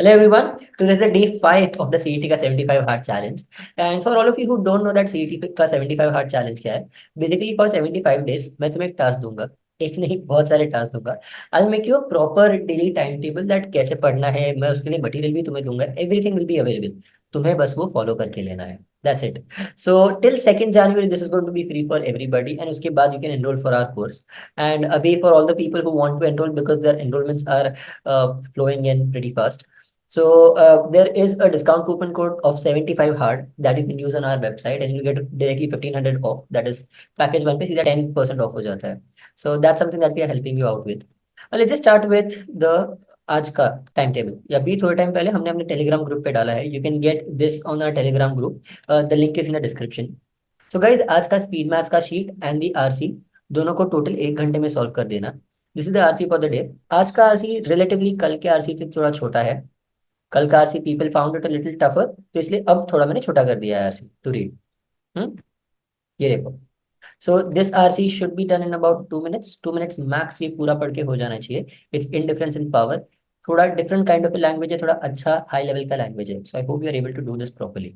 Hello everyone, today is the day 5 of the CET का 75 hard challenge and for all of you who don't know that CET का 75 hard challenge क्या है। Basically for 75 days मैं तुम्हें एक task दूंगा, एक नहीं बहुत सारे टास्क दूंगा। I make you a proper daily time table that कैसे पढ़ना है, मैं उसके लिए मटेरियल भी तुम्हें दूंगा, एवरीथिंग विल बी अवेलेबल। तुम्हें बस वो फॉलो करके लेना है, that's it. So till 2nd January this is going to be free for everybody and उसके बाद you can enrol for our course. And अभी for all the people who want to enrol because their enrolments are flowing in pretty fast. So there is a discount coupon code of 75 hard that you can use on our website and you get directly 1500 off. That is package one पे सीधा 10% off हो जाता है. So that's something that we are helping you out with. Let's just start with the आज का time table. या अभी थोड़े टाइम पहले हमने अपने टेलीग्राम ग्रुप पे डाला है। You can get this on our Telegram group, the link is in the description. So guys आज का स्पीड मैथ्स का शीट एंड द आरसी दोनों को टोटल 1 घंटे में सॉल्व कर देना। This is the RC for the day. आज का आरसी रिलेटिवली कल के आरसी से थोड़ा छोटा है। कल का RC people found it a little tougher, तो इसलिए अब थोड़ा मैंने छोटा कर दिया है आरसी टू रीड। हम्म ये देखो। So this RC should be done in about 2 minutes, 2 minutes max ये पूरा पढ़ के हो जाना चाहिए। It's in difference in power, थोड़ा डिफरेंट काइंड ऑफ लैंग्वेज है, थोड़ा अच्छा हाई लेवल का लैंग्वेज है। So I hope you are able to do this properly.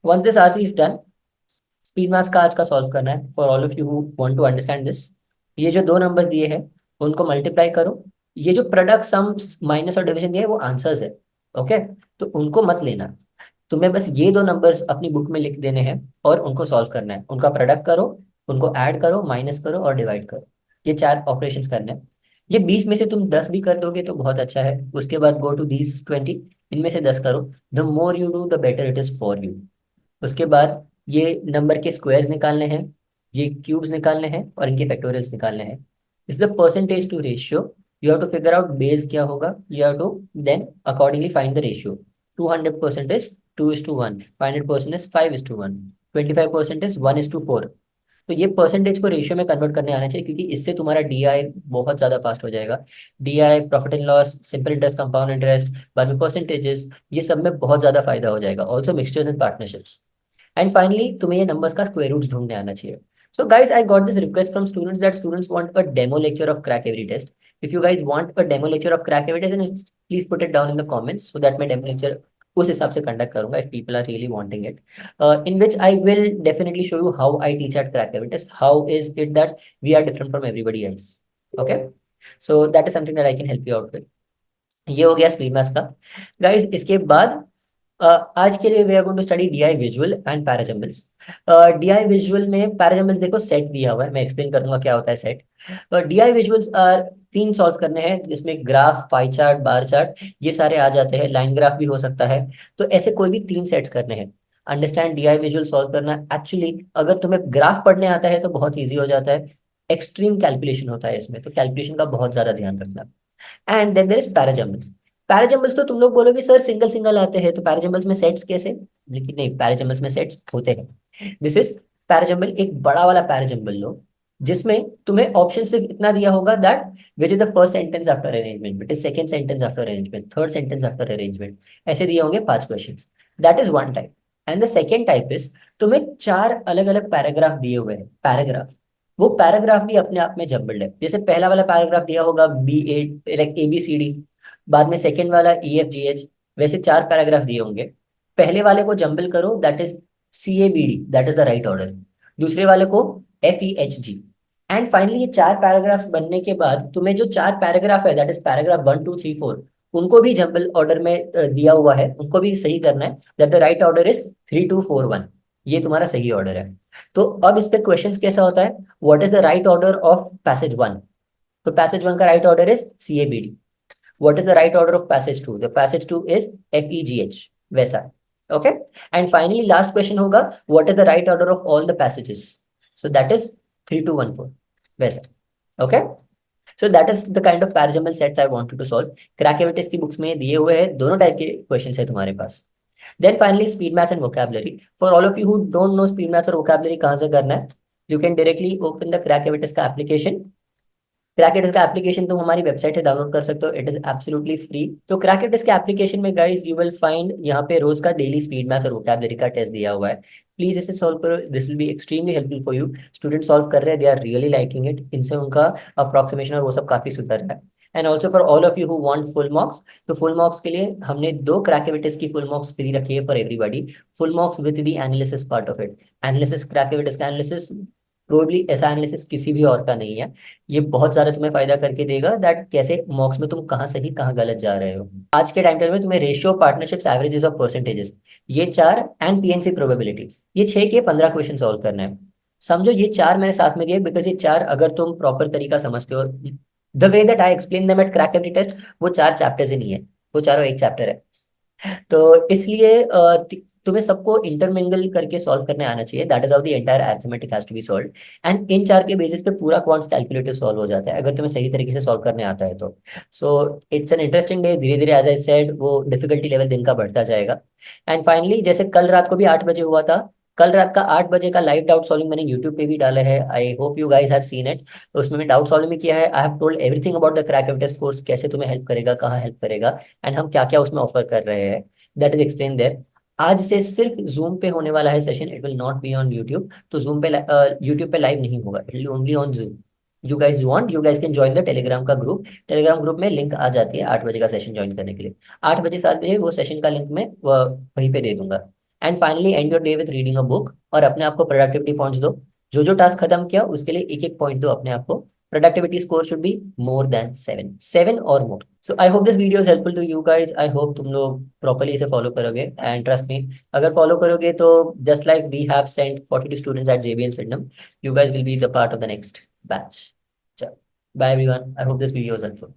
Once this RC is done, speed maths का आज का सॉल्व करना है for all of you who want to understand this. ये जो दो नंबर्स दिए हैं उनको मल्टीप्लाई करो। ये जो प्रोडक्ट सम माइनस और डिवीजन दिए है वो आंसर्स है, ओके। तो उनको मत लेना, तुम्हें बस ये दो नंबर्स अपनी बुक में लिख देने हैं और उनको सॉल्व करना है। उनका प्रोडक्ट करो, उनको ऐड करो, माइनस करो और डिवाइड करो। ये चार ऑपरेशंस करने हैं। ये 20 में से तुम 10 भी कर दोगे तो बहुत अच्छा है। उसके बाद गो टू दीज 20, इनमें से 10 करो। The more you do the better it is for you. उसके बाद ये नंबर के स्क्वायर्स निकालने हैं, ये क्यूब्स निकालने हैं और इनके फैक्टोरियल्स निकालने हैं। Is the percentage to ratio. You have to figure out base क्या होगा, you have to then accordingly find the ratio. 200% is 2:1, 500% is 5:1, 25% is 1:4। तो ये परसेंटेज को रेशियो में कन्वर्ट करने आना चाहिए, क्योंकि इससे तुम्हारा डीआई बहुत ज्यादा फास्ट हो जाएगा। DI, profit and loss, simple interest, compound interest, बाद में परसेंटेजेस, ये सब में बहुत ज्यादा फायदा हो जाएगा। Also mixtures and partnerships. And finally तुम्हें ये नंबर्स का स्क्वायर रूट्स ढूंढने आना चाहिए। So guys, I got this request from students that students want a demo lecture of crack every test. If you guys want a demo lecture of crack every test, then please put it down in the comments so that मैं demo lecture उस हिसाब से conduct करूंगा if people are really wanting it, in which I will definitely show you how I teach at crack every test. How is it that we are different from everybody else? Okay, so that is something that I can help you out with. ये हो गया screen maths का। Guys इसके बाद आज के लिए we are going to study DI visual and parajumbles. DI visual में पैराजम्बल्स देखो सेट दिया हुआ है, मैं एक्सप्लेन करूंगा क्या होता है सेट। डीआई विजुअल्स आर तीन सॉल्व करने हैं, जिसमें graph, pie chart, bar chart ये सारे आ जाते हैं। लाइन ग्राफ भी हो सकता है। तो ऐसे कोई भी तीन सेट्स करने हैं। अंडरस्टैंड डीआई विजुअल सॉल्व करना एक्चुअली, अगर तुम्हें ग्राफ पढ़ने आता है तो बहुत ईजी हो जाता है। एक्सट्रीम कैलकुलेशन होता है इसमें, तो कैलकुलेशन का बहुत ज्यादा ध्यान रखना। And then there is parajumbles. Parajumbles तो तुम लोग बोलोगे सर सिंगल सिंगल आते हैं, तो पैराजम्बल्स में सेट्स कैसे? लेकिन नहीं, पैराजम्बल्स में सेट्स होते हैं। This is parajumble. एक बड़ा वाला पैराजम्बल लो, जिसमें तुम्हें ऑप्शन सिर्फ इतना दिया होगा that which is the first sentence after arrangement, which is second sentence after arrangement, third sentence after arrangement. ऐसे दिए होंगे 5 question. That is one type. And the second type is, तुम्हें चार अलग अलग पैराग्राफ दिए हुए हैं। पैराग्राफ, वो पैराग्राफ भी अपने आप में जम्बल्ड है। जैसे पहला वाला पैराग्राफ दिया होगा ABCD, बाद में सेकंड वाला EFGH, वैसे चार पैराग्राफ दिए होंगे। पहले वाले को जंबल करो, that is CABD, that is the right order. दूसरे वाले को FEHG। एंड फाइनली ये चार पैराग्राफ्स बनने के बाद तुम्हें जो चार पैराग्राफ है, दैट इज पैराग्राफ 1 2 3 4, उनको भी जंबल ऑर्डर में दिया हुआ है, उनको भी सही करना है। That the right order is 3 2 4 1। ये तुम्हारा सही ऑर्डर है। तो अब इस पे क्वेश्चन कैसा होता है, what is the right order of passage 1? तो पैसेज 1 का right order is CABD। What is the right order of passage 2? The passage 2 is FEGH, वैसा। Okay, and finally last question होगा, what is the right order of all the passages? So that is 3 2 1 4, वैसा। Okay, so that is the kind of parajumble sets I wanted to solve. Crack की books में दिए हुए हैं, दोनों type के question है तुम्हारे पास। Then finally speed maths and vocabulary. For all of you who don't know speed maths और vocabulary कहाँ से करना है, you can directly open the Crack का application। क्रैकेटस का एप्लीकेशन तुम हमारी वेबसाइट से डाउनलोड कर सकते हो, इट इज एब्सोल्युटली फ्री। तो क्रैकेटस के एप्लीकेशन में गाइस यू विल फाइंड यहाँ पे रोज का डेली स्पीड मैथ और वोकैबुलरी का टेस्ट दिया हुआ है। प्लीज इसे सॉल्व करो, this will be extremely helpful for you. Student solve कर रहे हैं, they are really liking it, इनसे उनका अप्रोक्सीमेशन और वो सब काफी सुधर रहा है। And also for all of you who want full marks, तो फुल मार्क्स के लिए हमने दो क्रैक एविडेंस की फुल मार्क्स फ्री रखी है for everybody. Full marks with the analysis part of it. Analysis, crack evidence का एनालिसिस प्रोबेबली ऐसा एनालिसिस किसी भी और का नहीं है। ये बहुत ज्यादा तुम्हें फायदा करके देगा दैट कैसे मॉक्स में तुम कहाँ सही कहाँ गलत जा रहे हो। आज के टाइम टेबल में तुम्हें ratio, partnerships, averages of percentages, ये चार एंड पीएनसी प्रोबेबिलिटी, ये 6 के 15 क्वेश्चन सॉल्व करना है। समझो ये चार मैंने साथ में दिए बिकॉज ये चार अगर तुम प्रॉपर तरीका समझते हो, the way that I explain them at crack every test, वो चार चैप्टर्स ही नहीं है, वो चारों एक चैप्टर है। तो इसलिए तुम्हें सबको इंटरमिंगल करके सॉल्व करने आना चाहिए। That is how the entire arithmetic has to be solved. And in चार के बेसिस पे पूरा क्वांट्स कैलकुलेटिव सॉल्व हो जाता है अगर तुम्हें सही तरीके से सॉल्व करने आता है तो। So it's an interesting day. धीरे धीरे एज आई सेड वो डिफिकल्टी लेवल दिन का बढ़ता जाएगा। एंड फाइनली जैसे कल रात को भी 8 बजे हुआ था, कल रात का 8 बजे का लाइव डाउट सॉल्विंग मैंने यूट्यूब पे भी डाला है। आई hope you guys have seen it. उसमें मैं डाउट सॉल्विंग में किया है। I have told everything about the crack evidence course, कैसे तुम्हें हेल्प करेगा, कहाँ हेल्प करेगा, एंड हम क्या क्या उसमें ऑफर कर रहे हैं। That is explain there. आज से सिर्फ जूम पे होने वाला है session, it will not be on YouTube. तो जूम पे, यूट्यूब पे लाइव नहीं होगा, it will only on Zoom. You guys want, you guys can join the Telegram का ग्रुप। टेलीग्राम ग्रुप में लिंक आ जाती है 8 बजे का सेशन ज्वाइन करने के लिए। 8 बजे 7 बजे वो सेशन का लिंक मैं वहीं पे दे दूंगा। And finally and your day with reading a book, और अपने आप को प्रोडक्टिविटी पॉइंट्स दो। जो जो टास्क खत्म किया उसके लिए एक एक पॉइंट दो अपने आप को। Productivity score should be more than 7 or more. So I hope this video is helpful to you guys. I hope तुम लोग properly इसे follow करोगे, and trust me, अगर follow करोगे तो just like we have sent 42 students at JBN Sydenham, you guys will be the part of the next batch. चलो, bye everyone. I hope this video was helpful.